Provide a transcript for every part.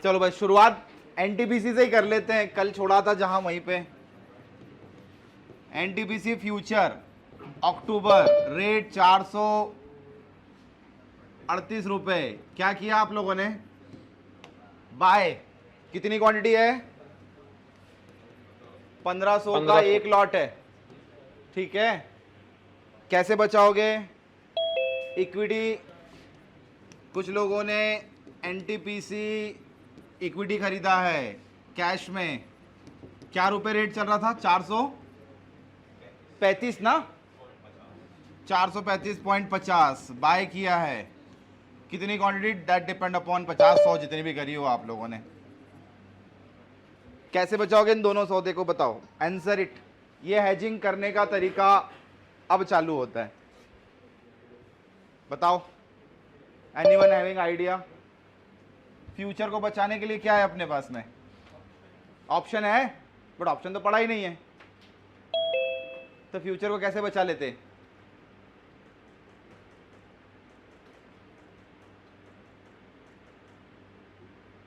चलो भाई शुरुआत एनटीपीसी से ही कर लेते हैं, कल छोड़ा था जहां वहीं पे। एनटीपीसी फ्यूचर अक्टूबर रेट 438 रुपए। क्या किया आप लोगों ने? बाय। कितनी क्वांटिटी है? 1500 का 1500। एक लॉट है, ठीक है। कैसे बचाओगे इक्विटी? कुछ लोगों ने एनटीपीसी इक्विटी खरीदा है कैश में। क्या रुपए रेट चल रहा था? 435 ना, 435.50 बाय किया है। कितनी क्वांटिटी? दैट डिपेंड अपॉन 50-100 जितनी भी करी हो आप लोगों ने। कैसे बचाओगे इन दोनों सौदे को? बताओ, आंसर इट। ये हैजिंग करने का तरीका अब चालू होता है, बताओ। Anyone having idea? फ्यूचर को बचाने के लिए क्या है अपने पास में? ऑप्शन है, बट ऑप्शन तो पड़ा ही नहीं है, तो फ्यूचर को कैसे बचा लेते?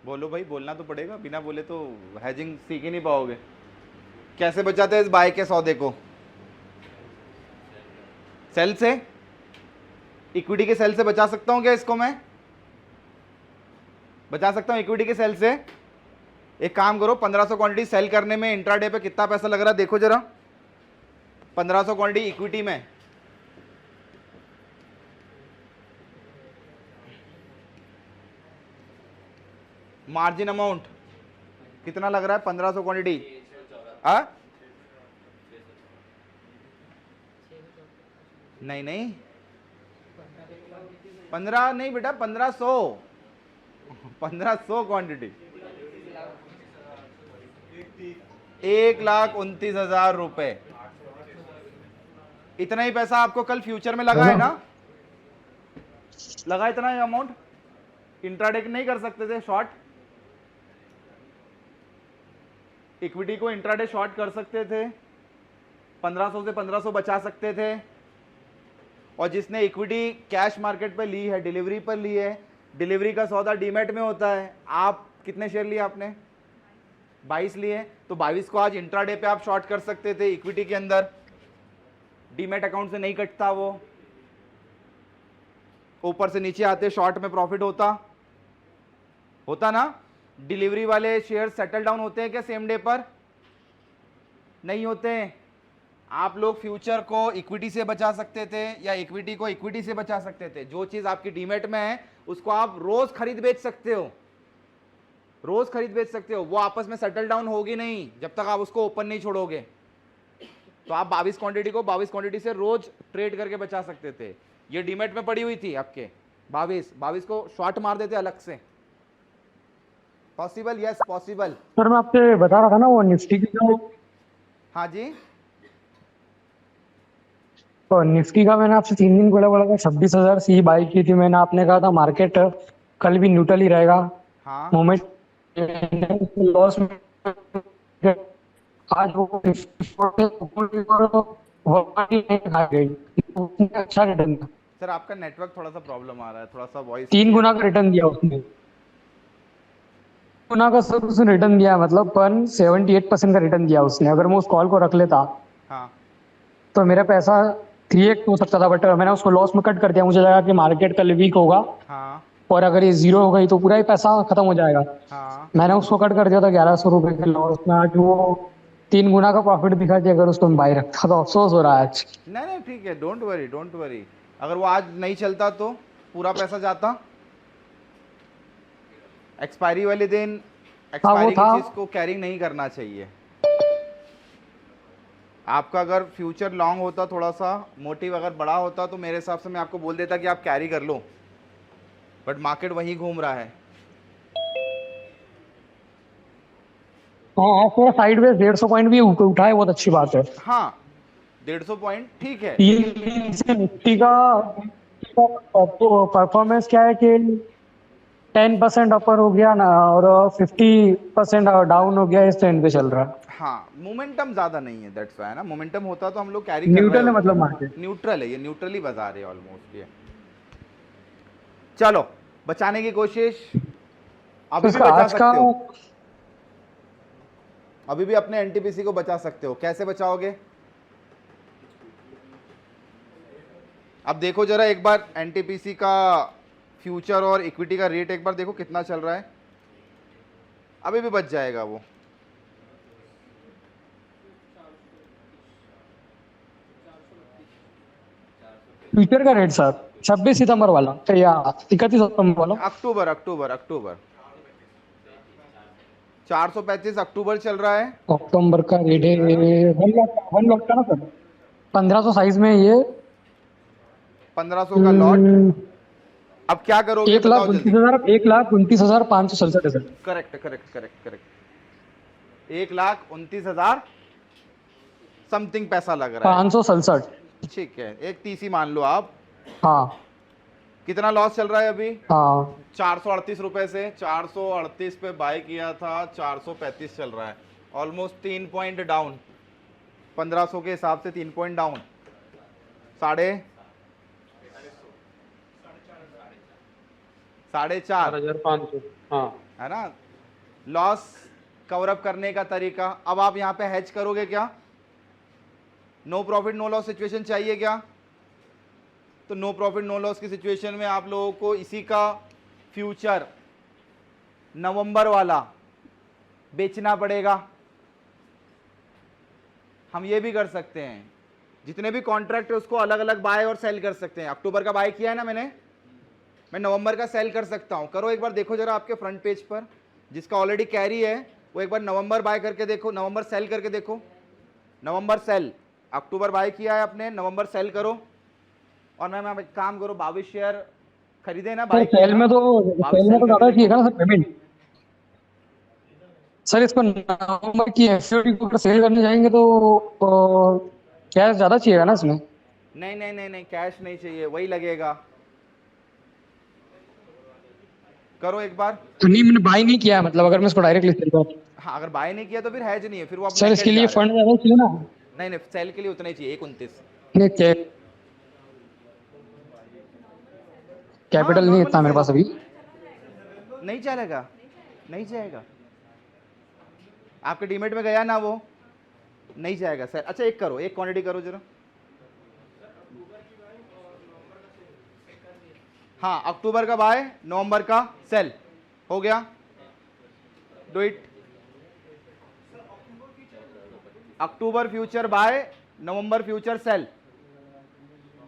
बोलो भाई, बोलना तो पड़ेगा, बिना बोले तो हैजिंग सीख ही नहीं पाओगे। कैसे बचाते हैं इस बाय के सौदे को? सेल से, इक्विटी के सेल से बचा सकता हूं क्या इसको? मैं बचा सकता हूं इक्विटी के सेल से। एक काम करो, 1500 क्वांटिटी सेल करने में इंट्राडे पे कितना पैसा लग रहा है देखो जरा। 1500 क्वांटिटी इक्विटी में मार्जिन अमाउंट कितना लग रहा है? 1500 क्वांटिटी नहीं नहीं, 15 नहीं बेटा, 1500, 1500 क्वांटिटी, 1,29,000 रुपए। इतना ही पैसा आपको कल फ्यूचर में लगा है ना? लगा इतना ही अमाउंट। इंट्राडे नहीं कर सकते थे शॉर्ट? इक्विटी को इंट्राडे शॉर्ट कर सकते थे, 1500 से 1500 बचा सकते थे। और जिसने इक्विटी कैश मार्केट पे ली है, डिलीवरी पर ली है, डिलीवरी का सौदा डीमैट में होता है। आप कितने शेयर लिए आपने? 22 लिए, तो 22 को आज इंट्राडे पे आप शॉर्ट कर सकते थे इक्विटी के अंदर। डीमैट अकाउंट से नहीं कटता वो, ऊपर से नीचे आते शॉर्ट में प्रॉफिट होता ना। डिलीवरी वाले शेयर सेटल डाउन होते हैं क्या सेम डे पर? नहीं होते हैं। आप लोग फ्यूचर को इक्विटी से बचा सकते थे या इक्विटी को इक्विटी से बचा सकते थे। जो चीज आपकी डीमैट में है उसको आप रोज खरीद बेच सकते हो, रोज खरीद बेच सकते हो। वो आपस में सेटल डाउन होगी नहीं जब तक आप उसको ओपन नहीं छोड़ोगे। तो आप 22 क्वांटिटी को 22 क्वांटिटी से रोज ट्रेड करके बचा सकते थे। ये डीमैट में पड़ी हुई थी आपके 22 को शॉर्ट मार देते अलग से। पॉसिबल? Yes possible. सर मैं आपसे बता रहा था ना वो निफ्टी की जो, हाँ जी, तो निफ्टी का मैंने आपसे 3 दिन पहले बोला था 26,000 सी बाई की थी मैंने। आपने कहा था मार्केट कल भी न्यूट्रल ही रहेगा। हाँ मोमेंट लॉस में आज वो खा गई, अच्छा रिटर्न था। सर आपका नेटवर्क थोड़ा सा प्रॉब्लम आ रहा है, थोड़ा सा वॉइस 3 गुना का रिटर्न दिया उसने, गुना का सर उसने रिटर्न दिया, मतलब 78% का रिटर्न दिया उसने। अगर मैं उस कॉल को रख लेता हाँ तो मेरा पैसा 3x हो सकता था, बट मैंने उसको लॉस में कट कर दिया। मुझे लगा कि मार्केट कल वीक होगा हाँ और अगर ये जीरो हो गई तो पूरा ही पैसा खत्म हो जाएगा। हाँ। मैंने उसको कट कर दिया था 1100 रुपए के लॉस में। आज वो 3 गुना का प्रॉफिट दिखा कि अगर उसको मैं बाई रखता तो अफसोस हो रहा है आज। नहीं नहीं ठीक है, डोंट वरी डोंट वरी। अगर वो आज नहीं चलता तो पूरा पैसा जाता। एक्सपायरी वाले दिन हाँ वो एक्सपायरी की था। चीज़ को कैरिंग नहीं करना चाहिए। आपका अगर फ्यूचर लॉन्ग होता, थोड़ा सा मोटिव अगर बड़ा होता तो मेरे हिसाब से मैं आपको बोल देता कि आप कैरी कर लो, बट मार्केट वहीं घूम रहा है। हाँ आज थोड़ा साइडवेज 150 पॉइंट भी उठाए, बहुत अच्छी बात है। हाँ 150 पॉइंट ठीक है। 3 दिन से निफ्टी का परफॉर्मेंस क्या है कि 10% अपर हो गया ना और 50% डाउन हो गया, इस ट्रेंड पे चल रहा है। हाँ मोमेंटम ज़्यादा नहीं है, दैट्स वाई ना। मोमेंटम होता तो हम लोग कैरी कर रहे न्यूट्रल है होते। मतलब मार्केट। न्यूट्रल है, ये न्यूट्रली बाजार है ऑलमोस्ट ये। चलो बचाने की कोशिश। अभी तो भी इसका बचा आज का सकते हो, अभी भी अपने एनटीपीसी को बचा सकते हो। कैसे बचाओगे? अब देखो जरा एक बार एनटीपीसी का फ्यूचर और इक्विटी का रेट एक बार देखो कितना चल रहा है। अभी भी बच जाएगा वो। फ्यूचर का रेट सर 26 सितंबर वाला या 31 सितंबर वाला। अक्टूबर अक्टूबर अक्टूबर 435 अक्टूबर चल रहा है। अक्टूबर का रेट है है ना? 1 लाख का ना सर। 1500 साइज में ये 1500 का लॉट। अब क्या करोगे एक लाख बताओ उनतीस जल्दी। हजार 1,29,567 है sir. Correct correct correct correct. 1,29,000 something पैसा लग रहा है। 567। ठीक है, एक तीसी मान लो आप। हाँ कितना लॉस चल रहा है अभी? हाँ 438 रुपए से 438 पे बाय किया था, 435 चल रहा है। Almost 3 point down. 1500 के हिसाब से 3 पॉइंट डाउन। साढ़े 4.5 4,500। हाँ है ना लॉस कवर अप करने का तरीका। अब आप यहाँ पे हेज करोगे क्या? No profit no loss situation चाहिए क्या? तो नो प्रॉफिट नो लॉस की सिचुएशन में आप लोगों को इसी का फ्यूचर नवंबर वाला बेचना पड़ेगा। हम ये भी कर सकते हैं, जितने भी कॉन्ट्रैक्ट है उसको अलग अलग बाय और सेल कर सकते हैं। अक्टूबर का बाय किया है ना मैंने, मैं नवंबर का सेल कर सकता हूं। करो एक बार देखो जरा आपके फ्रंट पेज पर, जिसका ऑलरेडी कैरी है वो एक बार नवंबर बाय करके देखो, नवंबर सेल करके देखो। नवंबर सेल, अक्टूबर बाय किया है आपने, नवंबर सेल करो। और मैम आप एक काम करो, 22 शेयर खरीदे ना, सर बाय किए ना, 22 सेल में सेल तो करके ज़्यादा चाहिए देखो। ना सर पेमेंट। सर इसको नवंबर की एफडी को अगर सेल करने जाएंगे तो कैश ज़्यादा चाहिएगा ना इसमें। नहीं नहीं नहीं नहीं, कैश नहीं चाहिए, वही लगेगा। करो एक बार। तो नहीं मैंने बाय नहीं किया है, मतलब अगर मैं इसको डायरेक्टली सेल करूँ। हाँ अगर बाय नहीं किया तो फिर हैज नहीं है, फिर वो आप सर इसके नेकेड लिए जा रहे हो। फंड ज़्यादा चाहिए ना। नहीं नहीं, सेल के लिए उतना ही चाहिए, 129। नहीं हाँ कैपिटल नहीं नॉर्मली इतना मेरे सेल, पास अभी। नहीं चलेगा, नहीं जाएगा। आपके डीमेट में गया ना वो, नहीं जाएगा सर। अच्छा एक करो, एक क्वांटिटी करो जरा। हाँ अक्टूबर का बाय, नवंबर का सेल हो गया। Do it. October future buy, November future sale.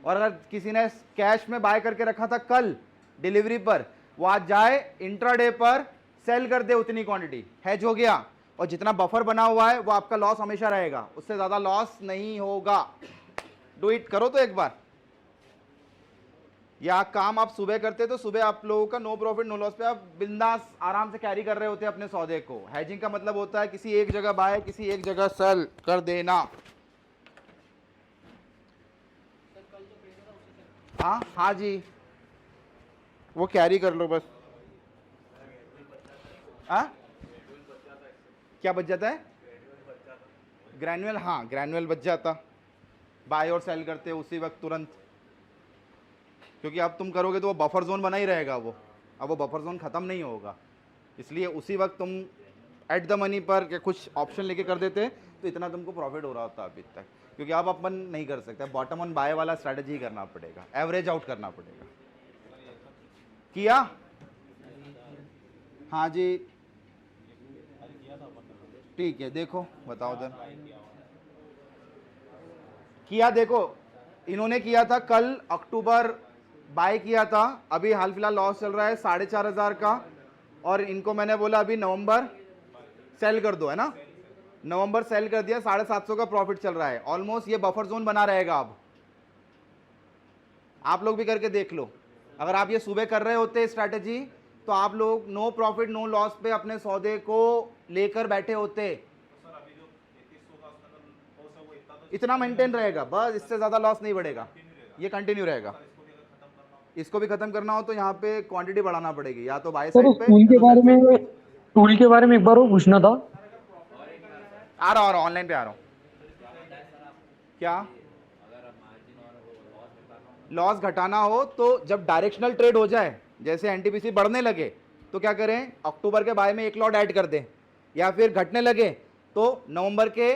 और अगर किसी ने कैश में बाय करके रखा था कल डिलीवरी पर, वो आज जाए इंट्राडे पर सेल कर दे उतनी क्वांटिटी, हैज हो गया। और जितना बफर बना हुआ है वो आपका लॉस हमेशा रहेगा, उससे ज्यादा लॉस नहीं होगा। डू इट, करो तो एक बार। या काम आप सुबह करते तो सुबह आप लोगों का नो प्रॉफिट नो लॉस पे आप बिंदास आराम से कैरी कर रहे होते हैं अपने सौदे को। हैजिंग का मतलब होता है किसी एक जगह बाय, किसी एक जगह सेल कर देना। हाँ हाँ जी, वो कैरी कर लो बस। हाँ क्या बच जाता है? ग्रैनुअल, हाँ ग्रैनुअल बच जाता, बाय और सेल करते उसी वक्त तुरंत। क्योंकि अब तुम करोगे तो वो बफर जोन बना ही रहेगा वो, अब वो बफर जोन ख़त्म नहीं होगा, इसलिए उसी वक्त तुम एट द मनी पर के कुछ ऑप्शन लेके कर देते तो इतना तुमको प्रॉफिट हो रहा होता अभी तक। क्योंकि अब अपन नहीं कर सकते, बॉटम ऑन बाय वाला स्ट्रैटेजी करना पड़ेगा, एवरेज आउट करना पड़ेगा। किया? हाँ जी ठीक है, देखो बताओ उधर किया। देखो इन्होंने किया था कल अक्टूबर बाय किया था, अभी हाल फिलहाल लॉस चल रहा है 4,500 का। और इनको मैंने बोला अभी नवंबर सेल कर दो, है ना, नवंबर सेल कर दिया, 750 का प्रॉफिट चल रहा है। ऑलमोस्ट ये बफर जोन बना रहेगा। अब आप लोग भी करके देख लो, अगर आप ये सुबह कर रहे होते स्ट्रैटेजी तो आप लोग नो प्रॉफिट नो लॉस पे अपने सौदे को लेकर बैठे होते। इतना मेंटेन रहेगा बस, इससे ज्यादा लॉस नहीं बढ़ेगा, ये कंटिन्यू रहेगा। इसको भी खत्म करना हो तो यहाँ पे क्वांटिटी बढ़ाना पड़ेगी, या तो बाय सर साइड उस पे या तो सेल साइड पे। टूल के बारे में एक बार वो पूछना था। आ रहा हूँ ऑनलाइन पे आ रहा हूँ। क्या लॉस घटाना हो तो जब डायरेक्शनल ट्रेड हो जाए, जैसे एनटीपीसी बढ़ने लगे तो क्या करें, अक्टूबर के बाय में एक लॉट ऐड कर दें, या फिर घटने लगे तो नवंबर के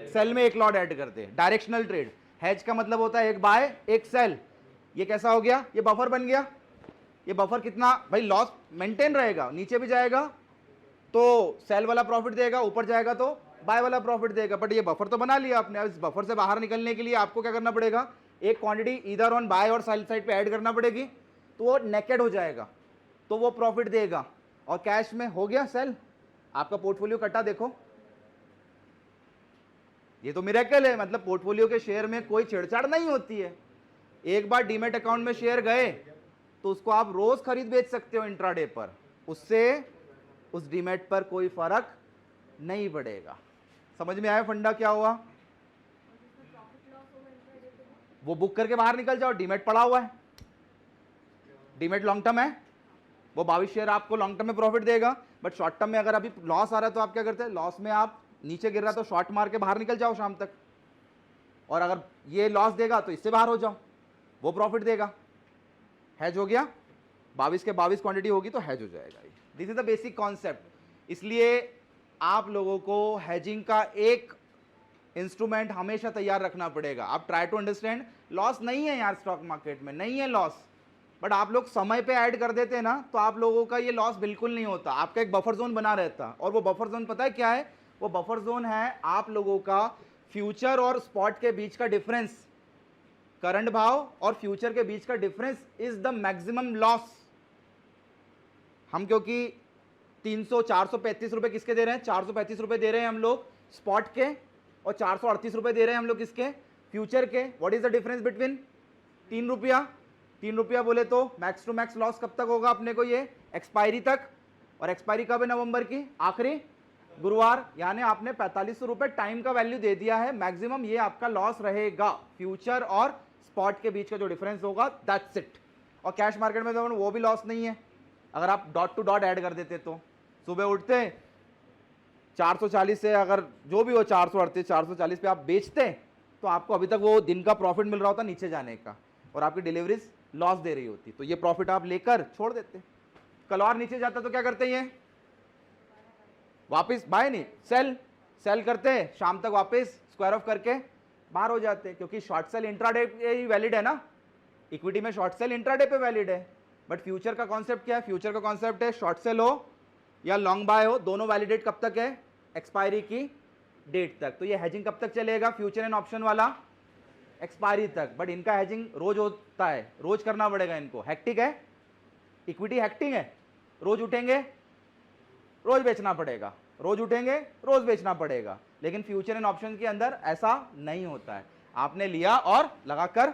सेल में एक लॉट ऐड कर दें। Directional trade. हेज का मतलब होता है एक बाय एक सेल। ये कैसा हो गया, ये बफर बन गया। ये बफर कितना भाई, लॉस मेंटेन रहेगा, नीचे भी जाएगा तो सेल वाला प्रॉफिट देगा, ऊपर जाएगा तो बाय वाला प्रॉफिट देगा। बट ये बफर तो बना लिया आपने। अब इस बफर से बाहर निकलने के लिए आपको क्या करना पड़ेगा, एक क्वांटिटी इधर ऑन बाय और सेल साइड पे ऐड करना पड़ेगी, तो वो नेकेड हो जाएगा, तो वो प्रॉफिट देगा। और कैश में हो गया सेल, आपका पोर्टफोलियो कटा। देखो ये तो मिरेकल है, मतलब पोर्टफोलियो के शेयर में कोई छेड़छाड़ नहीं होती है। एक बार डीमेट अकाउंट में शेयर गए तो उसको आप रोज खरीद बेच सकते हो इंट्राडे पर, उससे उस डीमेट पर कोई फर्क नहीं पड़ेगा। समझ में आया फंडा क्या हुआ? वो बुक करके बाहर निकल जाओ, डीमेट पड़ा हुआ है, डीमेट लॉन्ग टर्म है, वो 22 शेयर आपको लॉन्ग टर्म में प्रॉफिट देगा। बट शॉर्ट टर्म में अगर अभी लॉस आ रहा है तो आप क्या करते हैं, लॉस में आप नीचे गिर रहा तो शॉर्ट मार के बाहर निकल जाओ शाम तक, और अगर ये लॉस देगा तो इससे बाहर हो जाओ, वो प्रॉफिट देगा। हैज हो गया, 22 के 22 क्वांटिटी होगी तो हैज हो जाएगा। This is the basic concept. इसलिए आप लोगों को हैजिंग का एक इंस्ट्रूमेंट हमेशा तैयार रखना पड़ेगा। आप ट्राई टू अंडरस्टैंड, लॉस नहीं है यार, स्टॉक मार्केट में नहीं है लॉस, बट आप लोग समय पे ऐड कर देते हैं ना, तो आप लोगों का ये लॉस बिल्कुल नहीं होता। आपका एक बफर जोन बना रहता, और वो बफर जोन पता है क्या है, वो बफर जोन है आप लोगों का फ्यूचर और स्पॉट के बीच का डिफरेंस। करंट भाव और फ्यूचर के बीच का difference is the maximum loss. हम क्योंकि 300 435 रुपए किसके दे रहे हैं, 435 रुपए दे रहे हैं हम लोग स्पॉट के, और 438 रुपए दे रहे हैं हम लोग किसके, फ्यूचर के। What is the difference between, 3 रुपया। 3 रुपया बोले तो मैक्स टू मैक्स लॉस कब तक होगा अपने को, ये एक्सपायरी तक। और एक्सपायरी कब है, नवंबर की आखिरी गुरुवार। यानी आपने 4500 रुपए टाइम का वैल्यू दे दिया है, मैक्सिमम ये आपका लॉस रहेगा। फ्यूचर और स्पॉट के बीच का जो डिफरेंस होगा, दैट्स इट। और कैश मार्केट में तो वो भी लॉस नहीं है, अगर आप डॉट टू डॉट ऐड कर देते तो। सुबह उठते 440 से, अगर जो भी हो 438 440 पे आप बेचते, तो आपको अभी तक वो दिन का प्रॉफिट मिल रहा होता नीचे जाने का, और आपकी डिलीवरीज लॉस दे रही होती, तो ये प्रॉफिट आप लेकर छोड़ देते। कल और नीचे जाता तो क्या करते हैं, वापस बाय नहीं, सेल करते, शाम तक वापस स्क्वायर ऑफ करके बाहर हो जाते, क्योंकि शॉर्ट सेल इंट्राडे ही वैलिड है ना। इक्विटी में शॉर्ट सेल इंट्राडे पे वैलिड है, बट फ्यूचर का कॉन्सेप्ट क्या है, फ्यूचर का कॉन्सेप्ट है शॉर्ट सेल हो या लॉन्ग बाय हो, दोनों वैलिडेट कब तक है, एक्सपायरी की डेट तक। तो ये हैजिंग कब तक चलेगा, फ्यूचर एंड ऑप्शन वाला, एक्सपायरी तक। बट इनका हैजिंग रोज होता है, रोज करना पड़ेगा इनको। हेक्टिक है, इक्विटी हेक्टिक है, रोज उठेंगे रोज बेचना पड़ेगा, रोज उठेंगे रोज बेचना पड़ेगा। लेकिन फ्यूचर एंड ऑप्शन के अंदर ऐसा नहीं होता है, आपने लिया और लगाकर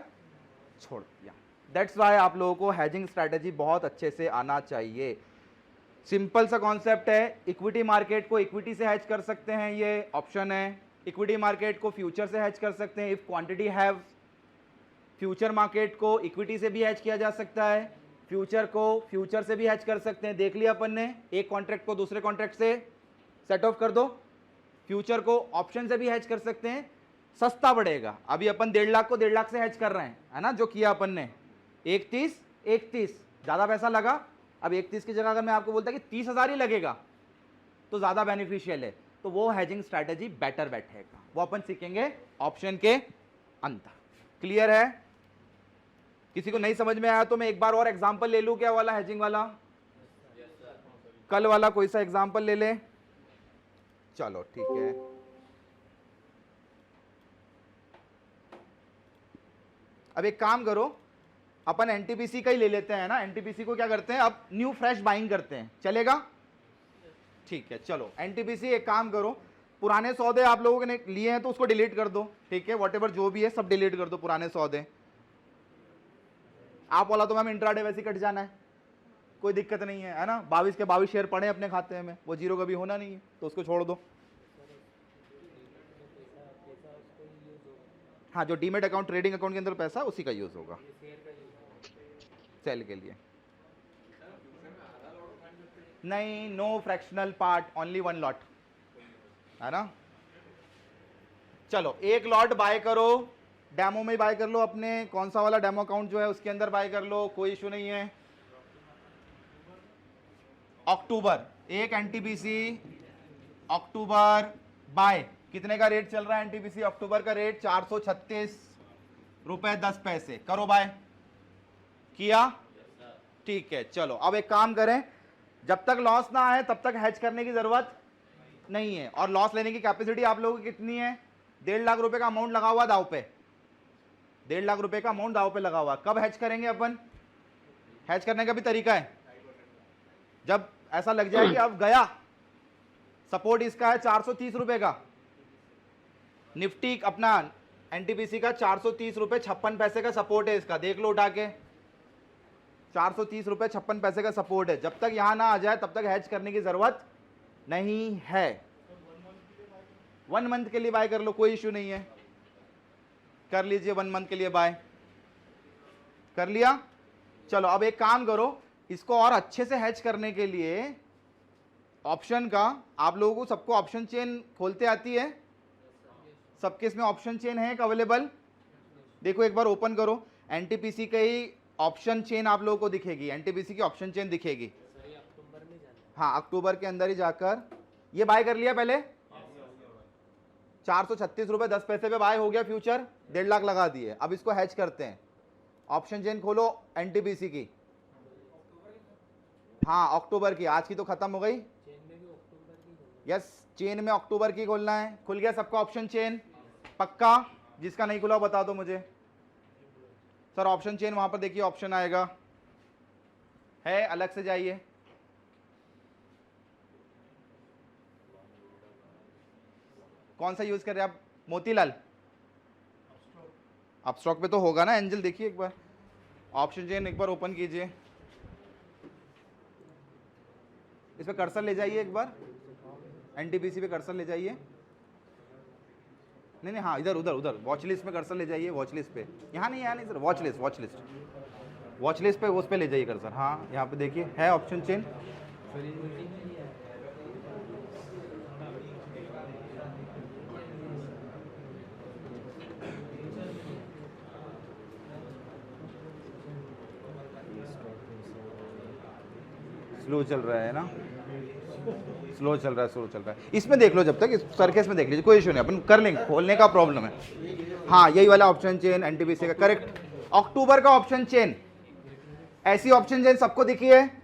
छोड़ दिया। दैट्स वाई आप लोगों को हैजिंग स्ट्रैटेजी बहुत अच्छे से आना चाहिए। सिंपल सा कॉन्सेप्ट है, इक्विटी मार्केट को इक्विटी से हैज कर सकते हैं, ये ऑप्शन है। इक्विटी मार्केट को फ्यूचर से हैज कर सकते हैं if quantity have. Future market को इक्विटी से भी हैज किया जा सकता है, फ्यूचर को फ्यूचर से भी हैज कर सकते हैं। देख लिया अपन ने, एक कॉन्ट्रैक्ट को दूसरे कॉन्ट्रैक्ट से सेट ऑफ कर दो। फ्यूचर को ऑप्शन से भी हैज कर सकते हैं, सस्ता पड़ेगा। अभी अपन 1.5 लाख को 1.5 लाख से हैज कर रहे हैं, है ना, जो किया अपन ने 31 ज़्यादा पैसा लगा। अब 31 की जगह अगर मैं आपको बोलता कि 30,000 ही लगेगा तो ज़्यादा बेनिफिशियल है, तो वो हैजिंग स्ट्रैटेजी बेटर बैठेगा, वो अपन सीखेंगे ऑप्शन के अंदर। क्लियर है? किसी को नहीं समझ में आया तो मैं एक बार और एग्जांपल ले लूं, क्या वाला, हैजिंग वाला, कल वाला कोई सा एग्जांपल ले ले। चलो ठीक है, अब एक काम करो, अपन एनटीपीसी का ही ले लेते हैं ना। एनटीपीसी को क्या करते हैं, अब न्यू फ्रेश बाइंग करते हैं, चलेगा? ठीक है, चलो एनटीपीसी एक काम करो, पुराने सौदे आप लोगों ने लिए हैं तो उसको डिलीट कर दो, ठीक है, व्हाटएवर जो भी है सब डिलीट कर दो पुराने सौदे। आप वाला तो मैम इंट्राडे वैसे ही कट जाना है, कोई दिक्कत नहीं है ना। 22 के 22 शेयर पड़े अपने खाते में, वो जीरो कभी होना नहीं है, तो उसको छोड़ दो। हाँ, जो डीमेट अकाउंट, ट्रेडिंग अकाउंट के अंदर पैसा उसी का यूज होगा सेल के लिए। नहीं, no fractional part, only 1 lot, है ना। चलो एक लॉट बाय करो, डेमो में बाय कर लो, अपने कौन सा वाला डेमो अकाउंट जो है उसके अंदर बाय कर लो, कोई इशू नहीं है। अक्टूबर, एक एनटीपीसी अक्टूबर बाय, कितने का रेट चल रहा है एनटीपीसी अक्टूबर का रेट 436 रुपए 10 पैसे। करो बाय, किया, ठीक है। चलो अब एक काम करें, जब तक लॉस ना आए तब तक हेज करने की जरूरत नहीं है। और लॉस लेने की कैपेसिटी आप लोगों की कितनी है? 1.5 लाख रुपए का अमाउंट लगा हुआ दाव पे, 1.5 लाख रुपए का अमाउंट दाव पे लगा हुआ। कब हेज करेंगे अपन? हेज करने का भी तरीका है, जब ऐसा लग जाए कि अब गया, सपोर्ट इसका है 430 रुपए का, निफ्टी अपना एनटीपीसी का 430 रुपए 56 पैसे का सपोर्ट है इसका, देख लो उठा के, 430 रुपए 56 पैसे का सपोर्ट है। जब तक यहां ना आ जाए तब तक हेज करने की जरूरत नहीं है। 1 मंथ के लिए बाय कर लो, कोई इश्यू नहीं है, कर लीजिए 1 मंथ के लिए बाय, कर लिया। चलो अब एक काम करो, इसको और अच्छे से हेज करने के लिए ऑप्शन का, आप लोगों को सबको ऑप्शन चेन खोलते आती है? सबके इसमें ऑप्शन चेन है अवेलेबल? देखो एक बार ओपन करो, एनटीपीसी का ही ऑप्शन चेन आप लोगों को दिखेगी, एनटीपीसी की ऑप्शन चेन दिखेगी। हाँ, अक्टूबर के अंदर ही जाकर ये बाय कर लिया पहले, 436 रुपए 10 पैसे पे बाय हो गया फ्यूचर, 1.5 लाख लगा दिए। अब इसको हैच करते हैं, ऑप्शन चेन खोलो एनटीपीसी की। हाँ अक्टूबर की, आज की तो खत्म हो गई। यस, चेन में अक्टूबर की खोलना है। खुल गया सबका ऑप्शन चेन? पक्का? जिसका नहीं खुला बता दो मुझे। सर ऑप्शन चेन वहां पर देखिए ऑप्शन आएगा, है अलग से जाइए। कौन सा यूज कर रहे हैं आप? मोतीलाल अपस्टॉक पे तो होगा ना एंजल, देखिए एक बार ऑप्शन चेन एक बार ओपन कीजिए, इस पे कर्सर ले जाइए एक बार, एनटीपीसी पे कर्सर ले जाइए। नहीं हाँ, इधर उधर उधर वॉच लिस्ट में कर्सर ले जाइए, वॉच लिस्ट पे, यहाँ नहीं सर, वॉच लिस्ट पे, उस पे ले जाइए कर्सर। हाँ यहाँ पे देखिए है ऑप्शन चेन। स्लो चल रहा है ना, स्लो चल रहा है। इसमें देख लो जब तक, इस सर्किस में देख लीजिए, कोई इशू नहीं, अपन कर लेंगे, खोलने का प्रॉब्लम है। हाँ यही वाला ऑप्शन चेन एनटीपीसी का, करेक्ट। अक्टूबर का ऑप्शन चेन, ऐसी ऑप्शन चेन सबको दिखी है।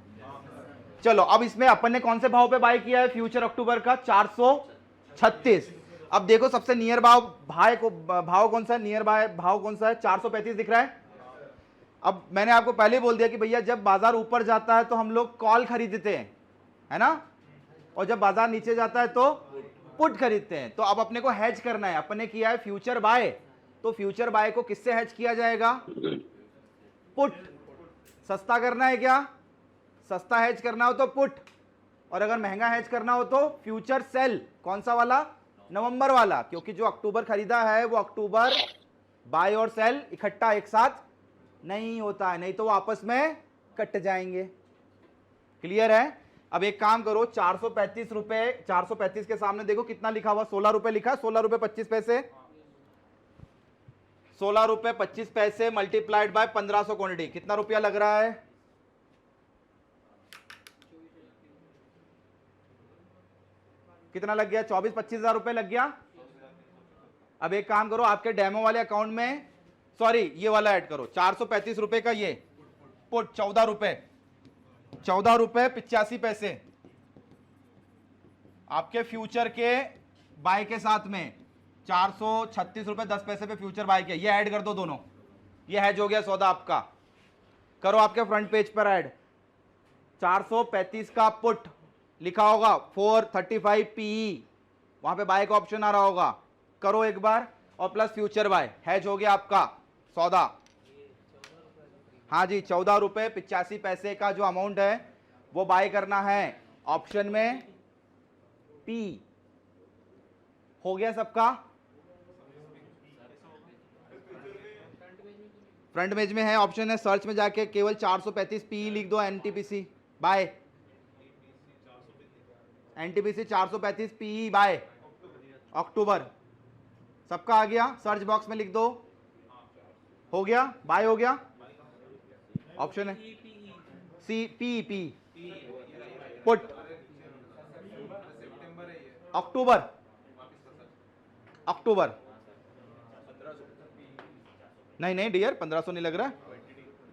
चलो अब इसमें अपन ने कौन से भाव पे बाय किया है फ्यूचर अक्टूबर का? 436। अब देखो सबसे नियर भाव कौन सा है, नियर बाय भाव कौन सा है? 435 दिख रहा है। अब मैंने आपको पहले ही बोल दिया कि भैया जब बाजार ऊपर जाता है तो हम लोग कॉल खरीदते हैं, है ना, और जब बाजार नीचे जाता है तो पुट खरीदते हैं। तो अब अपने को हेज करना है, अपने किया है फ्यूचर बाय, तो फ्यूचर बाय को किससे हेज किया जाएगा? पुट। सस्ता करना है क्या? सस्ता हेज करना हो तो पुट, और अगर महंगा हेज करना हो तो फ्यूचर सेल। कौन सा वाला? नवंबर वाला, क्योंकि जो अक्टूबर खरीदा है वो अक्टूबर बाय और सेल इकट्ठा एक साथ नहीं होता है, नहीं तो वो आपस में कट जाएंगे। क्लियर है? अब एक काम करो, 435 रुपए, 435 के सामने देखो कितना लिखा हुआ, 16 रुपए लिखा है, 16 रुपए 25 पैसे, 16 रुपए 25 पैसे मल्टीप्लाइड बाय 1500 क्वांटिटी, कितना रुपया लग रहा है? कितना लग गया? 24-25 हजार रुपए लग गया। अब एक काम करो, आपके डेमो वाले अकाउंट में, सॉरी ये वाला ऐड करो, 435 रुपए का ये पुट, 14 रुपए 85 पैसे आपके फ्यूचर के बाय के साथ में, 436 रुपए 10 पैसे पे फ्यूचर बाय के, ये ऐड कर दो दोनों, ये हैज हो गया सौदा आपका। करो आपके फ्रंट पेज पर ऐड, 435 का पुट लिखा होगा 435 पीई, वहां पे बाय का ऑप्शन आ रहा होगा, करो एक बार, और प्लस फ्यूचर बाय, हैज हो गया आपका सौदा। हाँ जी, 14 रुपए 85 पैसे का जो अमाउंट है वो बाय करना है ऑप्शन में पी। हो गया सबका? फ्रंट पेज में है, ऑप्शन है, सर्च में जाके केवल 435 पी लिख दो, NTPC buy, NTPC 435 P buy October, सबका आ गया, सर्च बॉक्स में लिख दो, हो गया, बाय हो गया, ऑप्शन है सी पी पी पुट अक्टूबर, अक्टूबर नहीं नहीं डियर 1500 नहीं लग रहा।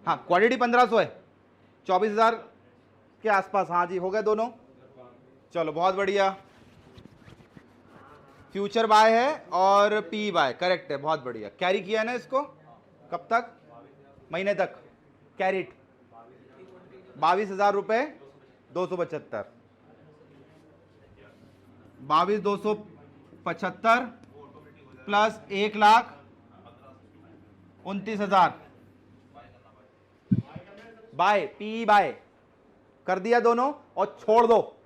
हाँ क्वांटिटी 1500 है, 24,000 के आसपास। हाँ जी हो गए दोनों, चलो बहुत बढ़िया। फ्यूचर बाय है और पी बाय करेक्ट है, बहुत बढ़िया। कैरी किया है ना इसको, कब तक? महीने तक कैरिट। 22,000 रुपये 275, 22,275 प्लस 1,29,000 बाय पी बाय कर दिया दोनों, और छोड़ दो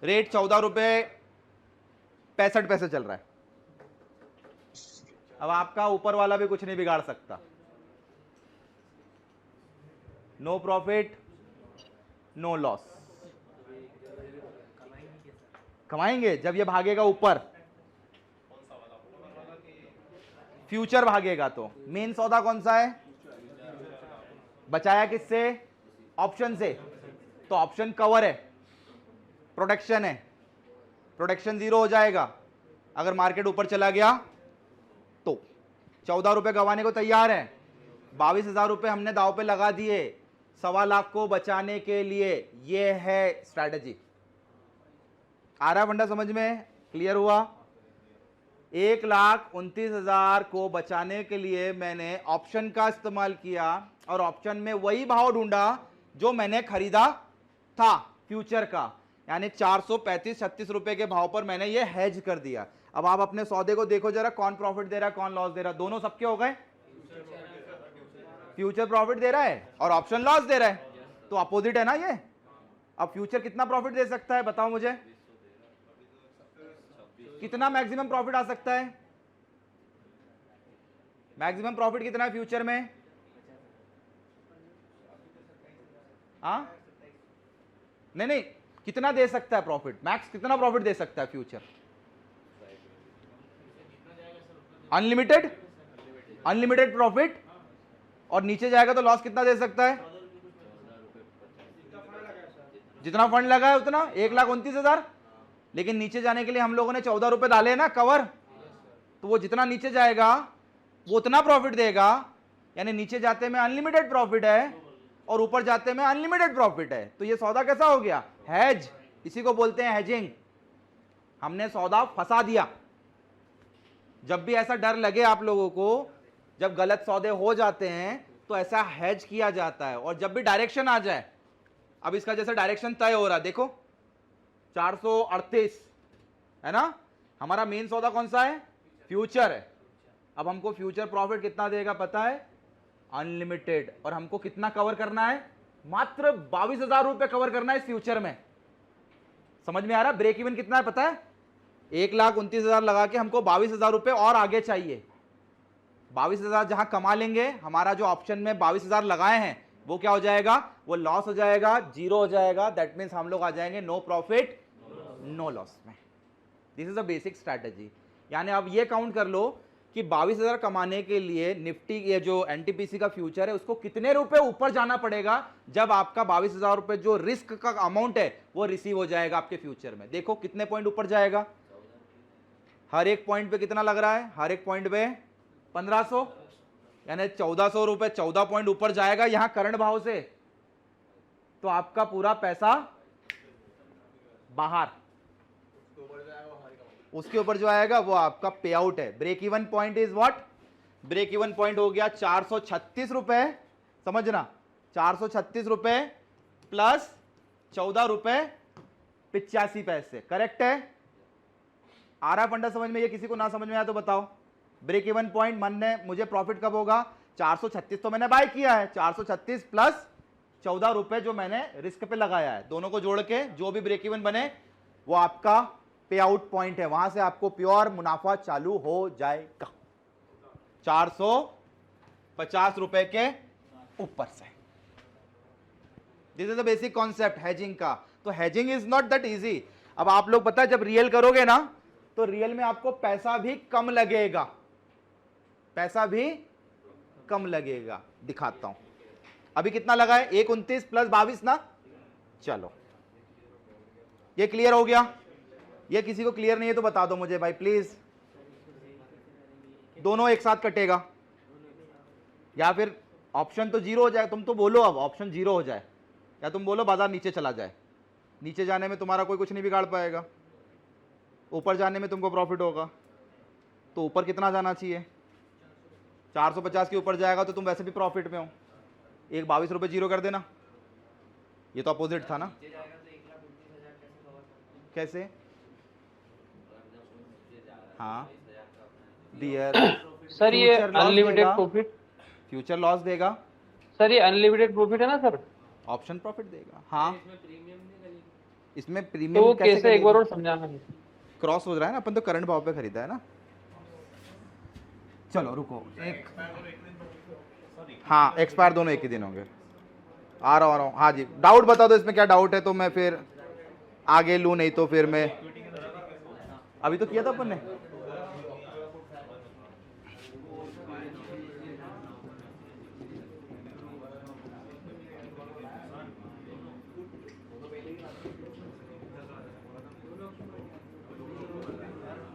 रेट 14 रुपये 65 पैसे चल रहा है। अब आपका ऊपर वाला भी कुछ नहीं बिगाड़ सकता। No profit no loss. कमाएंगे जब ये भागेगा ऊपर, फ्यूचर भागेगा। तो मेन सौदा कौन सा है? बचाया किससे? ऑप्शन से। तो ऑप्शन कवर है, प्रोटेक्शन है, प्रोटेक्शन 0 हो जाएगा अगर मार्केट ऊपर चला गया तो। 14 रुपए गंवाने को तैयार है। 22,000 रुपए हमने दाव पे लगा दिए 1.25 लाख को बचाने के लिए। ये है स्ट्रैटेजी। आ रहा फंडा समझ में? क्लियर हुआ? 1,29,000 को बचाने के लिए मैंने ऑप्शन का इस्तेमाल किया और ऑप्शन में वही भाव ढूंढा जो मैंने खरीदा था फ्यूचर का, यानी 435-36 रुपए के भाव पर मैंने ये हेज कर दिया। अब आप अपने सौदे को देखो जरा, कौन प्रॉफिट दे रहा है कौन लॉस दे रहा है? दोनों सबके हो गए। फ्यूचर प्रॉफिट दे रहा है और ऑप्शन लॉस दे रहा है, तो अपोजिट है ना ये। अब फ्यूचर कितना प्रॉफिट दे सकता है बताओ मुझे? कितना मैक्सिमम प्रॉफिट आ सकता है? मैक्सिमम प्रॉफिट कितना है फ्यूचर में? हाँ नहीं नहीं, कितना दे सकता है प्रॉफिट? मैक्स कितना प्रॉफिट दे सकता है फ्यूचर? Unlimited, unlimited profit. और नीचे जाएगा तो लॉस कितना दे सकता है? जितना फंड लगा है उतना, 1,29,000। लेकिन नीचे जाने के लिए हम लोगों ने 14 रुपए डाले ना कवर, तो वो जितना नीचे जाएगा वो उतना प्रॉफिट देगा। यानी नीचे जाते में अनलिमिटेड प्रॉफिट है और ऊपर जाते में अनलिमिटेड प्रॉफिट है। तो ये सौदा कैसा हो गया? हेज। इसी को बोलते हैं हेजिंग। हमने सौदा फंसा दिया। जब भी ऐसा डर लगे आप लोगों को, जब गलत सौदे हो जाते हैं तो ऐसा हेज किया जाता है। और जब भी डायरेक्शन आ जाए, अब इसका जैसे डायरेक्शन तय हो रहा है देखो 438 है ना, हमारा मेन सौदा कौन सा है? फ्यूचर है। अब हमको फ्यूचर प्रॉफिट कितना देगा पता है? अनलिमिटेड। और हमको कितना कवर करना है? मात्र 22,000 रुपए कवर करना है इस फ्यूचर में। समझ में आ रहा? ब्रेक इवन कितना है पता है? 1,29,000 लगा के हमको 22,000 रुपए और आगे चाहिए। 22,000 जहां कमा लेंगे, हमारा जो ऑप्शन में 22,000 लगाए हैं वो क्या हो जाएगा? वो लॉस हो जाएगा, 0 हो जाएगा। दैट मीन्स हम लोग आ जाएंगे नो प्रॉफिट नो लॉस में। This is a basic strategy. यानी आप ये काउंट कर लो कि 22,000 कमाने के लिए निफ्टी ये जो एनटीपीसी का फ्यूचर है उसको कितने रुपए ऊपर जाना पड़ेगा जब आपका 22,000 रुपए जो रिस्क का अमाउंट है वो रिसीव हो जाएगा आपके फ्यूचर में। देखो कितने पॉइंट ऊपर जाएगा। हर एक पॉइंट पे कितना लग रहा है? हर एक पॉइंट पे 1500, यानी 1400 रुपए 14 पॉइंट ऊपर जाएगा यहां करंट भाव से। तो आपका पूरा पैसा बाहर। उसके ऊपर जो आएगा वो आपका पे आउट है। Break even point is what? Break even point हो गया 436 रुपए। समझना, 436 रुपए प्लस 14 रुपए 85 पैसे। करेक्ट है? आ रहा फंडा समझ में? ये किसी को ना समझ में आया तो बताओ। ब्रेक इवन पॉइंट मन ने मुझे प्रॉफिट कब होगा? 436 तो मैंने बाय किया है, 436 प्लस 14 रुपए जो मैंने रिस्क पे लगाया है, दोनों को जोड़ के जो भी ब्रेक इवन बने वो आपका पे आउट पॉइंट है। वहां से आपको प्योर मुनाफा चालू हो जाएगा 450 रुपए के ऊपर से। This is the basic concept hedging का। तो hedging is not that easy. अब आप लोग पता है जब रियल करोगे ना तो रियल में आपको पैसा भी कम लगेगा, पैसा भी कम लगेगा। दिखाता हूं अभी कितना लगा है? 1,29 प्लस 22 ना, चलो ये क्लियर हो गया? ये किसी को क्लियर नहीं है तो बता दो मुझे भाई प्लीज। दोनों एक साथ कटेगा या फिर ऑप्शन तो जीरो हो जाए? तुम तो बोलो अब ऑप्शन जीरो हो जाए, या तुम बोलो बाजार नीचे चला जाए। नीचे जाने में तुम्हारा कोई कुछ नहीं बिगाड़ पाएगा, ऊपर जाने में तुमको प्रॉफिट होगा। तो ऊपर कितना जाना चाहिए? 450 के ऊपर जाएगा तो तुम वैसे भी प्रॉफिट में हो। एक 22 रुपये जीरो कर देना, ये तो अपोजिट था ना। कैसे? हाँ डियर, सर ये फ्यूचर लॉस अनलिमिटेड देगा, प्रॉफिट, फ्यूचर लॉस देगा, सर ये अनलिमिटेड प्रॉफिट है ना सर? ऑप्शन प्रॉफिट देगा। हाँ इसमें तो प्रीमियम वो कैसे कैसे, एक बार करेगी? और समझाना मुझे। क्रॉस हो रहा है ना, अपन तो करंट भाव पे खरीदा है ना। चलो रुको एक, हाँ एक्सपायर दोनों एक ही दिन होंगे। आ रहा हूँ। हाँ जी डाउट बता दो इसमें क्या डाउट है तो मैं फिर आगे लूँ, नहीं तो फिर मैं अभी तो किया था अपन ने।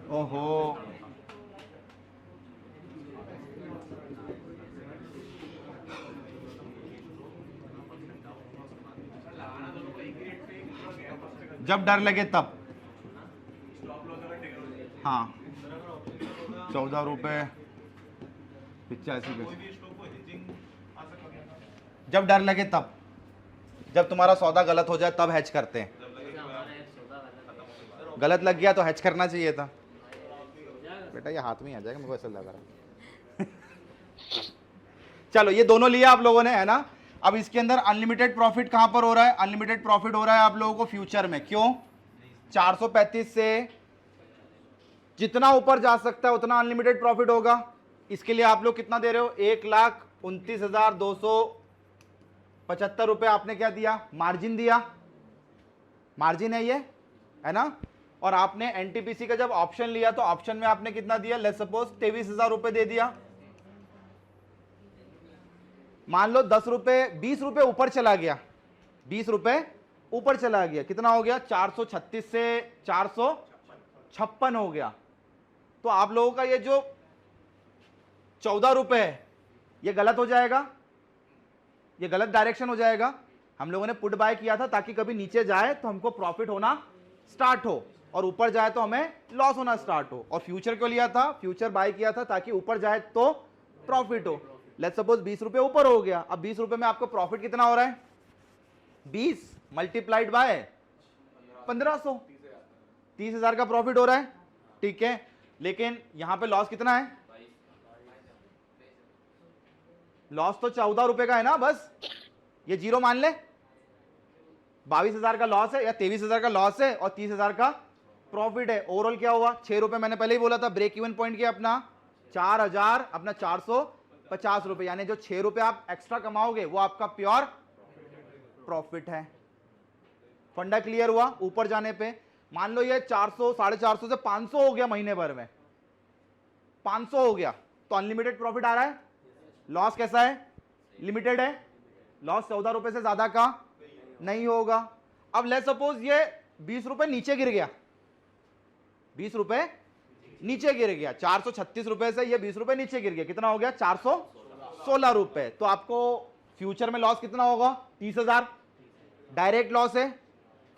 ओहो जब डर लगे तब। हाँ 14 रुपये 85 जब डर लगे तब, जब तुम्हारा सौदा गलत हो जाए तब हैच करते हैं। गलत लग गया तो हैच करना चाहिए था बेटा, ये हाथ में ही आ जाएगा, मेरे को ऐसा लग रहा है। चलो ये दोनों लिया आप लोगों ने, है ना। अब इसके अंदर अनलिमिटेड प्रॉफिट कहां पर हो रहा है? अनलिमिटेड प्रॉफिट हो रहा है आप लोगों को फ्यूचर में। क्यों? 435 से जितना ऊपर जा सकता है उतना अनलिमिटेड प्रॉफिट होगा। इसके लिए आप लोग कितना दे रहे हो? 1,29,275 रुपए आपने क्या दिया? मार्जिन दिया। मार्जिन है ये, है ना। और आपने एनटीपीसी का जब ऑप्शन लिया तो ऑप्शन में आपने कितना दिया? लेट्स सपोज 23,000 रुपए दे दिया। मान लो 10 रुपए 20 रुपए ऊपर चला गया, 20 रुपए ऊपर चला गया, कितना हो गया? 436 से 456 हो गया। तो आप लोगों का ये जो 14 रुपए है ये गलत हो जाएगा, ये गलत डायरेक्शन हो जाएगा। हम लोगों ने पुट बाय किया था ताकि कभी नीचे जाए तो हमको प्रॉफिट होना स्टार्ट हो, और ऊपर जाए तो हमें लॉस होना स्टार्ट हो। और फ्यूचर को लिया था, फ्यूचर बाय किया था ताकि ऊपर जाए तो प्रॉफिट हो। लेट्स सपोज 20 रुपए ऊपर हो गया। अब 20 रुपए में आपको प्रॉफिट कितना हो रहा है? 20 मल्टीप्लाइड बाय 1500, 30,000 का प्रॉफिट हो रहा है। ठीक है, लेकिन यहां पे लॉस कितना है? लॉस तो 14 रुपए का है ना, बस ये जीरो मान ले। 22,000 का लॉस है या 23,000 का लॉस है और 30,000 का प्रॉफिट है। ओवरऑल क्या हुआ? 6 रुपए मैंने पहले ही बोला था। ब्रेक इवन पॉइंट क्या अपना? 4,000 अपना 450 रुपए, यानी जो 6 रुपए आप एक्स्ट्रा कमाओगे वो आपका प्योर प्रॉफिट है। फंडा क्लियर हुआ? ऊपर जाने पे मान लो ये 400 450 से 500 हो गया, महीने भर में 500 हो गया तो अनलिमिटेड प्रॉफिट आ रहा है। लॉस कैसा है? लिमिटेड है। लॉस 14 रुपए से ज्यादा का नहीं होगा। अब लेट्स सपोज ये 20 रुपए नीचे गिर गया, 20 रुपए नीचे गिर गया, 436 रुपए से ये 20 रुपए नीचे गिर गया, कितना हो गया? 416 रुपए। तो आपको फ्यूचर में लॉस कितना होगा? 30,000 डायरेक्ट लॉस है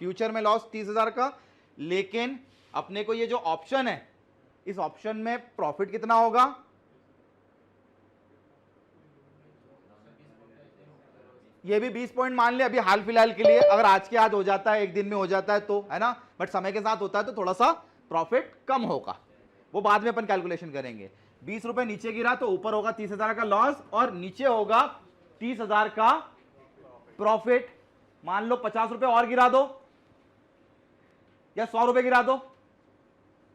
फ्यूचर में, लॉस 30,000 का। लेकिन अपने को ये जो ऑप्शन है, इस ऑप्शन में प्रॉफिट कितना होगा? ये भी 20 पॉइंट मान ले अभी हाल फिलहाल के लिए। अगर आज के आज हो जाता है, एक दिन में हो जाता है तो, है ना, बट समय के साथ होता है तो थोड़ा सा प्रॉफिट कम होगा, वो बाद में अपन कैलकुलेशन करेंगे। 20 रुपए नीचे गिरा तो ऊपर होगा 30,000 का लॉस और नीचे होगा 30,000 का प्रॉफिट। मान लो 50 रुपए और गिरा दो या 100 रुपए गिरा दो,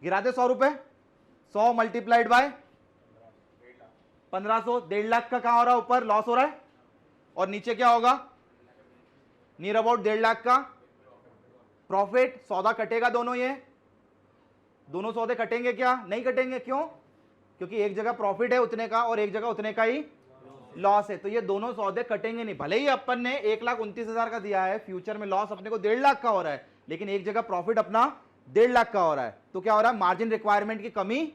गिरा दे 100 रुपए, 100 मल्टीप्लाइड बाय 1500, 1.5 लाख का कहां हो रहा है? ऊपर लॉस हो रहा है। और नीचे क्या होगा? नियर अबाउट 1.5 लाख का प्रॉफिट। सौदा कटेगा दोनों, ये दोनों सौदे कटेंगे क्या? नहीं कटेंगे। क्यों? क्योंकि एक जगह प्रॉफिट है उतने का और एक जगह उतने का ही लॉस है, तो ये दोनों सौदे कटेंगे नहीं। भले ही अपन ने 1,29,000 का दिया है, फ्यूचर में लॉस अपने को 1.5 लाख का हो रहा है, लेकिन एक जगह प्रॉफिट अपना 1.5 लाख का हो रहा है। तो क्या हो रहा है, मार्जिन रिक्वायरमेंट की कमी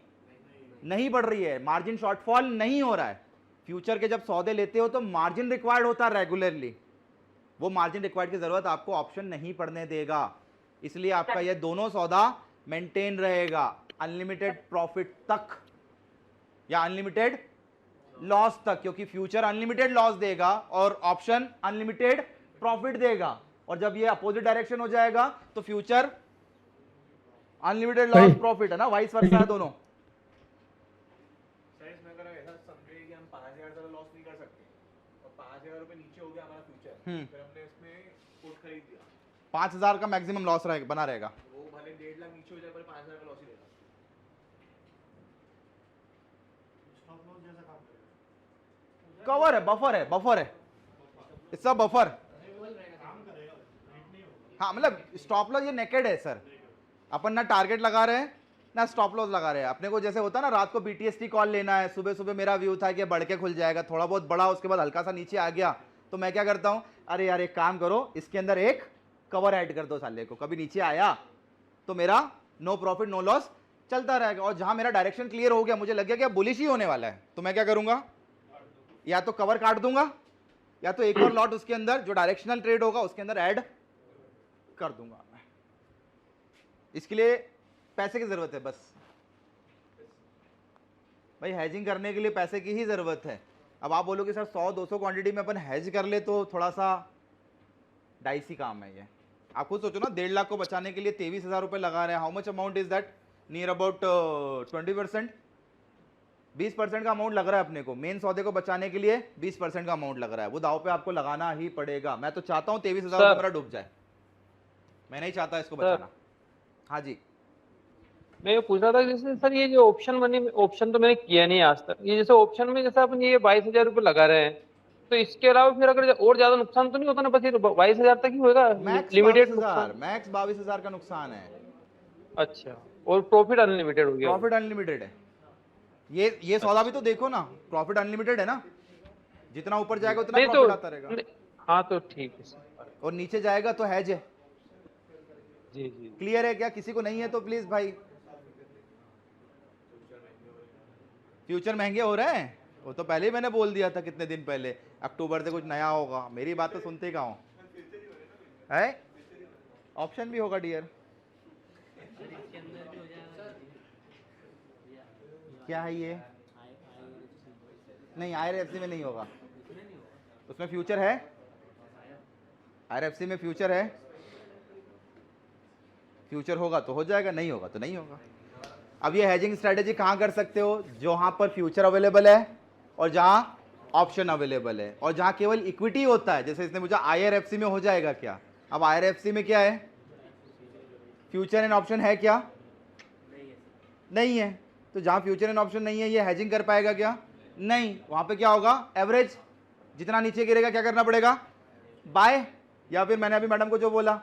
नहीं बढ़ रही है, मार्जिन शॉर्टफॉल नहीं हो रहा है। फ्यूचर के जब सौदे लेते हो तो मार्जिन रिक्वायर्ड होता है रेगुलरली, वो मार्जिन रिक्वायर्ड की जरूरत आपको ऑप्शन नहीं पड़ने देगा, इसलिए आपका ये दोनों सौदा मेंटेन रहेगा अनलिमिटेड प्रॉफिट तक या अनलिमिटेड लॉस तक, क्योंकि फ्यूचर अनलिमिटेड लॉस देगा और ऑप्शन अनलिमिटेड प्रॉफिट देगा। और जब ये अपोजिट डायरेक्शन हो जाएगा तो फ्यूचर अनलिमिटेड लॉस प्रॉफिट है ना, वाइस वर्सा है दोनों। सर इसमें अगर ऐसा समझे कि हम 5,000 का लॉस नहीं कर सकते और 5,000 रुपए नीचे हो गया हमारा फ्यूचर, फिर हमने इसमें पुट खरीद दिया, 5,000 का मैक्सिमम लॉस बना रहेगा, वो भले 1.5 लाख नीचे हो जाए पर 5,000 का लॉस ही रहेगा। कवर है, बफर है इसका बफर। हाँ मतलब स्टॉप लॉस ये नेकेड है सर, अपन ना टारगेट लगा रहे हैं ना स्टॉप लॉस लगा रहे हैं। अपने को जैसे होता है ना, रात को बीटीएसटी कॉल लेना है, सुबह सुबह मेरा व्यू था कि बढ़ के खुल जाएगा, थोड़ा बहुत बढ़ा, उसके बाद हल्का सा नीचे आ गया, तो मैं क्या करता हूं, अरे यार एक काम करो, इसके अंदर एक कवर ऐड कर दो साले को, कभी नीचे आया तो मेरा नो प्रॉफिट नो लॉस चलता रहेगा। और जहां मेरा डायरेक्शन क्लियर हो गया, मुझे लग गया कि बुलिश ही होने वाला है, तो मैं क्या करूंगा, या तो कवर काट दूंगा या तो एक और लॉट उसके अंदर जो डायरेक्शनल ट्रेड होगा उसके अंदर ऐड कर दूंगा मैं। इसके लिए पैसे की जरूरत है बस भाई, हेजिंग करने के लिए पैसे की ही जरूरत है। अब आप बोलोगे सर 100-200 क्वांटिटी में अपन हेज कर ले तो थोड़ा सा डाइसी काम है ये। आप खुद सोचो ना, 1.5 लाख को बचाने के लिए 23,000 रुपए लगा रहे हैं। How much amount is that, near about 20%, 20% का अमाउंट लग रहा है अपने को। मेन सौदे को बचाने के लिए 20% का अमाउंट लग रहा है, वो दाव पे आपको लगाना ही पड़ेगा। मैं तो चाहता हूँ 23,000 रुपये मेरा डूब जाए, मैं नहीं चाहता इसको बचाना। हाँ जी, मैं ये पूछ रहा था जैसे सर ये जो ऑप्शन मनी, ऑप्शन तो मैंने किया नहीं आज तक, ये जैसे ऑप्शन में जैसे अपन ये 22,000 रुपये लगा रहे हैं, तो इसके अलावा फिर अगर और ज्यादा नुकसान तो नहीं होता ना, बस ये 22,000 तक ही होगा मैक्स लिमिटेड 22,000, नुकसान? मैक्स 22,000 का नुकसान है। अच्छा, और प्रॉफिट अनलिमिटेड हो गया? प्रॉफिट अनलिमिटेड है। ये सौदा भी तो देखो ना, प्रॉफिट अनलिमिटेड है ना, जितना ऊपर जाएगा उतना नहीं प्रॉफिट तो आता रहेगा, हाँ तो ठीक है सर। और नीचे जाएगा तो हैज है। जी जी क्लियर है क्या? किसी को नहीं है तो प्लीज भाई, फ्यूचर महंगे हो रहे हैं, वो तो पहले ही मैंने बोल दिया था कितने दिन पहले, अक्टूबर से कुछ नया होगा। मेरी बात तो सुनते ही कहाँ हो, है ऑप्शन भी होगा डियर। क्या है ये? नहीं, IRFC में नहीं होगा, उसमें फ्यूचर है, IRFC में फ्यूचर है, फ्यूचर होगा तो हो जाएगा, नहीं होगा तो नहीं होगा। अब ये हेजिंग स्ट्रेटेजी कहाँ कर सकते हो, जहाँ पर फ्यूचर अवेलेबल है और जहाँ ऑप्शन अवेलेबल है और जहाँ केवल इक्विटी होता है। जैसे इसने मुझे IRFC में हो जाएगा क्या? अब IRFC में क्या है, फ्यूचर एंड ऑप्शन है क्या? नहीं है। तो जहाँ फ्यूचर एंड ऑप्शन नहीं है, ये हेजिंग कर पाएगा क्या? नहीं। वहाँ पे क्या होगा, एवरेज जितना नीचे गिरेगा क्या करना पड़ेगा, बाय। या फिर मैंने अभी मैडम को जो बोला,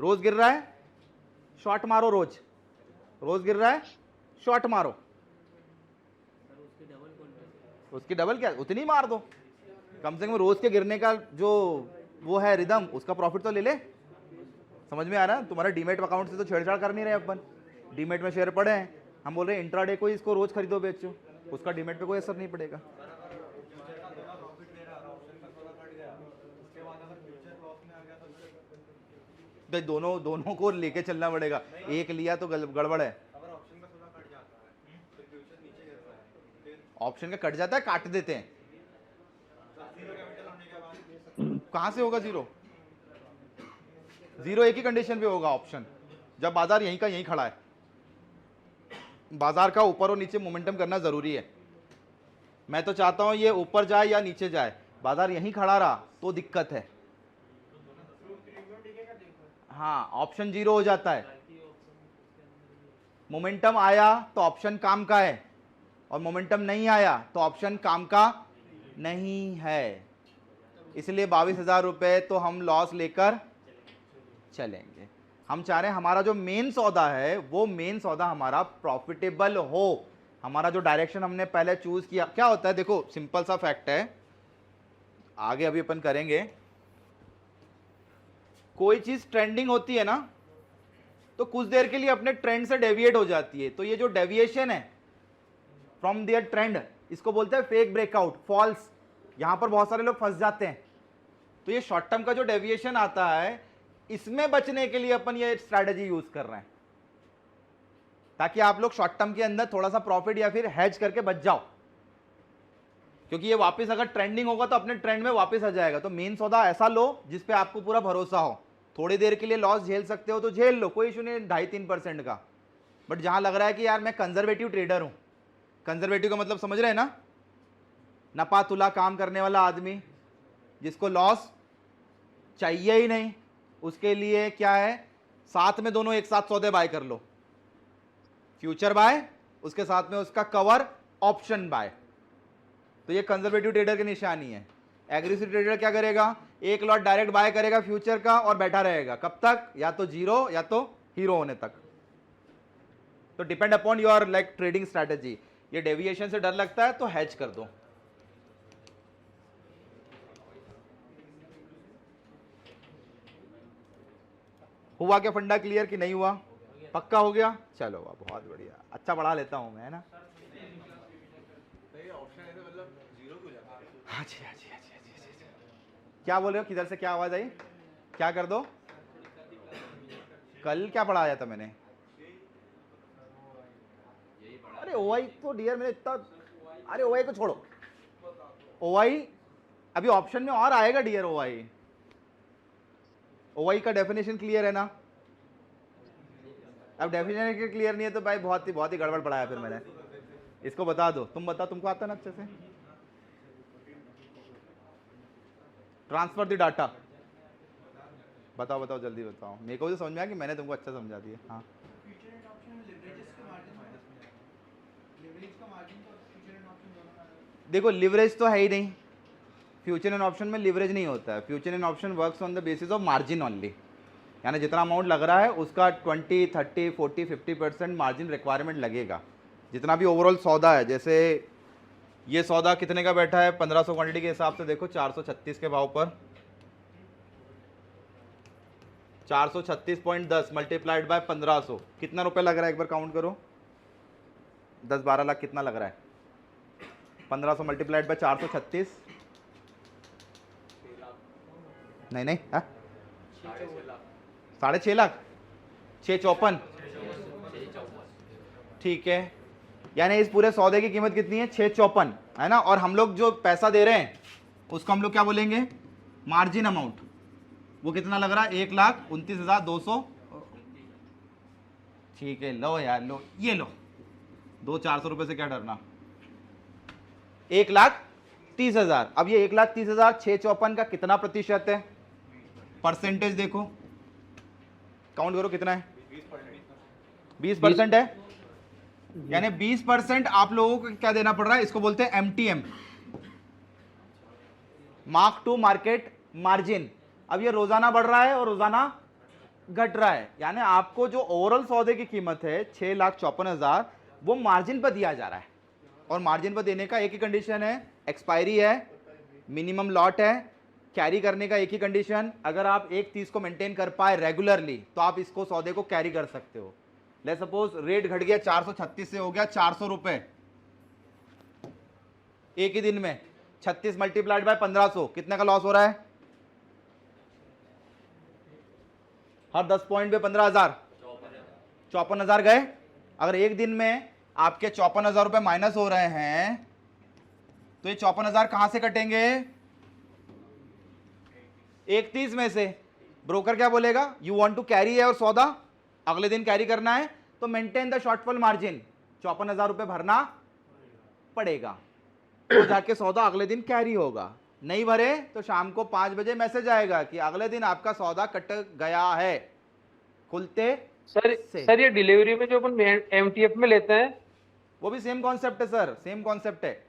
रोज गिर रहा है शॉर्ट मारो, रोज रोज गिर रहा है शॉर्ट मारो, उसकी डबल क्या, उतनी मार दो कम से कम। रोज के गिरने का जो वो है रिदम, उसका प्रॉफिट तो ले ले। समझ में आ रहा है? तुम्हारे डीमेट अकाउंट से तो छेड़छाड़ कर नहीं रहे अपन, डीमेट में शेयर पड़े हैं, हम बोल रहे हैं इंट्राडे को इसको रोज खरीदो बेचो, उसका डीमेट पे कोई असर नहीं पड़ेगा। तो दोनों को लेके चलना पड़ेगा, एक लिया तो गड़बड़ है। ऑप्शन का कट जाता है, काट देते हैं। कहां से होगा जीरो? जीरो एक ही कंडीशन पे होगा ऑप्शन, जब बाजार यहीं का यहीं खड़ा है। बाजार का ऊपर और नीचे मोमेंटम करना जरूरी है। मैं तो चाहता हूं ये ऊपर जाए या नीचे जाए, बाजार यहीं खड़ा रहा तो दिक्कत है। हाँ, ऑप्शन जीरो हो जाता है। मोमेंटम आया तो ऑप्शन काम का है, और मोमेंटम नहीं आया तो ऑप्शन काम का नहीं है। इसलिए 22,000 रुपए तो हम लॉस लेकर चलेंगे। हम चाह रहे हैं हमारा जो मेन सौदा है वो मेन सौदा हमारा प्रॉफिटेबल हो। हमारा जो डायरेक्शन हमने पहले चूज किया, क्या होता है देखो, सिंपल सा फैक्ट है, आगे अभी अपन करेंगे। कोई चीज ट्रेंडिंग होती है ना तो कुछ देर के लिए अपने ट्रेंड से डेविएट हो जाती है, तो ये जो डेविएशन है फ्रॉम दियर ट्रेंड, इसको बोलते हैं फेक ब्रेकआउट, फॉल्स। यहां पर बहुत सारे लोग फंस जाते हैं। तो ये शॉर्ट टर्म का जो डेविएशन आता है, इसमें बचने के लिए अपन ये स्ट्रैटेजी यूज कर रहे हैं, ताकि आप लोग शॉर्ट टर्म के अंदर थोड़ा सा प्रॉफिट या फिर हेज करके बच जाओ, क्योंकि ये वापस अगर ट्रेंडिंग होगा तो अपने ट्रेंड में वापस आ जाएगा। तो मेन सौदा ऐसा लो जिस पे आपको पूरा भरोसा हो। थोड़ी देर के लिए लॉस झेल सकते हो तो झेल लो, कोई इशू नहीं, 2.5-3% का। बट जहां लग रहा है कि यार मैं कंजर्वेटिव ट्रेडर हूं, कंजर्वेटिव का मतलब समझ रहे हैं ना, नपा तुला काम करने वाला आदमी जिसको लॉस चाहिए ही नहीं, उसके लिए क्या है, साथ में दोनों एक साथ सौदे बाय कर लो, फ्यूचर बाय उसके साथ में उसका कवर ऑप्शन बाय। तो ये कंजर्वेटिव ट्रेडर की निशानी है। एग्रेसिव ट्रेडर क्या करेगा, एक लॉट डायरेक्ट बाय करेगा फ्यूचर का और बैठा रहेगा कब तक, या तो जीरो या तो हीरो होने तक। तो depend upon your like trading strategy. ये डेविएशन से डर लगता है तो हेज कर दो। हुआ क्या फंडा क्लियर कि नहीं हुआ, पक्का हो गया, चलो वाह बहुत बढ़िया, अच्छा पढ़ा लेता हूं मैं, है ना। तो ये ऑप्शन ऐसे मतलब जीरो क्यों जाता है? हाँ जी हाँ जी हाँ जी हाँ जी, हाँ जी। क्या बोल रहे हो, किधर से क्या आवाज आई, क्या कर दो, कल क्या पढ़ाया था मैंने, अरे ओआई तो डियर मैंने इतना, अरे ओआई को छोड़ो, ओआई अभी ऑप्शन में और आएगा डियर। ओआई ओआई का डेफिनेशन क्लियर है ना, अब डेफिनेशन क्लियर नहीं है तो भाई बहुत ही गड़बड़ पढ़ाया फिर मैंने। इसको बता दो, तुम बताओ, तुमको आता ना अच्छे से। ट्रांसफर द डाटा, बताओ बताओ जल्दी बताओ, मेरे को भी तो समझ में आया कि मैंने तुमको अच्छा समझा दिया। हाँ देखो लिवरेज तो है ही नहीं, फ्यूचर एंड ऑप्शन में लिवरेज नहीं होता है। Future and option works on the basis of margin only, यानी जितना अमाउंट लग रहा है उसका 20, 30, 40, 50% मार्जिन रिक्वायरमेंट लगेगा। जितना भी ओवरऑल सौदा है, जैसे ये सौदा कितने का बैठा है 1500 क्वांटिटी के हिसाब से, देखो 436 के भाव पर 436.10 मल्टीप्लाइड बाय 1500 कितना रुपए लग रहा है, एक बार काउंट करो, 10-12 लाख कितना लग रहा है। 1500 मल्टीप्लाइड बाय 436, नहीं नहीं, 6.5 लाख, 654, ठीक है, यानी इस पूरे सौदे की कीमत कितनी है, 654, है ना। और हम लोग जो पैसा दे रहे हैं उसको हम लोग क्या बोलेंगे, मार्जिन अमाउंट। वो कितना लग रहा है, 1,29,200, ठीक है, लो यार लो, ये लो, 200-400 रुपए से क्या डरना, 1,30,000। अब ये 1,30,000 654 का कितना प्रतिशत है, परसेंटेज देखो, काउंट करो कितना है, 20% है, यानी 20% आप लोगों को क्या देना पड़ रहा है, इसको बोलते हैं MTM, mark to market margin. अब ये रोजाना बढ़ रहा है और रोजाना घट रहा है, यानी आपको जो ओवरऑल सौदे की कीमत है 6,54,000 वो मार्जिन पर दिया जा रहा है। और मार्जिन पर देने का एक ही कंडीशन है, एक्सपायरी है, मिनिमम लॉट है, कैरी करने का एक ही कंडीशन, अगर आप 1.30 को मेंटेन कर पाए रेगुलरली तो आप इसको सौदे को कैरी कर सकते हो। ले सपोज रेट घट गया 436 से हो गया 400 रुपए एक ही दिन में, 36 मल्टीप्लाइड बाय 1500 कितने का लॉस हो रहा है, हर 10 पॉइंट पे 15,000, 54,000 गए। अगर एक दिन में आपके 54,000 रुपए माइनस हो रहे हैं तो ये 54,000 कहां से कटेंगे, 1.30 में से। ब्रोकर क्या बोलेगा, यू वांट टू कैरी है और सौदा अगले दिन कैरी करना है तो मेंटेन द शॉर्टफॉल मार्जिन, 54,000 रुपए भरना पड़ेगा, तो जाके सौदा अगले दिन कैरी होगा। नहीं भरे तो शाम को 5 बजे मैसेज आएगा कि अगले दिन आपका सौदा कट गया है, खुलते सर ये डिलीवरी में जो अपन MTF में लेते हैं वो भी सेम कॉन्सेप्ट है सर, सेम कॉन्सेप्ट है।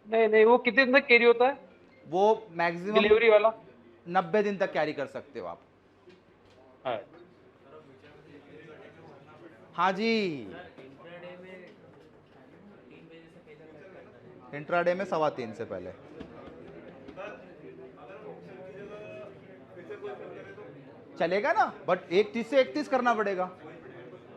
नहीं वो कितने दिन तक कैरी होता है, वो मैक्सिमम डिलीवरी वाला 90 दिन तक कैरी कर सकते हो आप। हाँ जी, इंट्राडे में 3:15 से पहले। चलेगा ना, बट 31 से 31 करना पड़ेगा।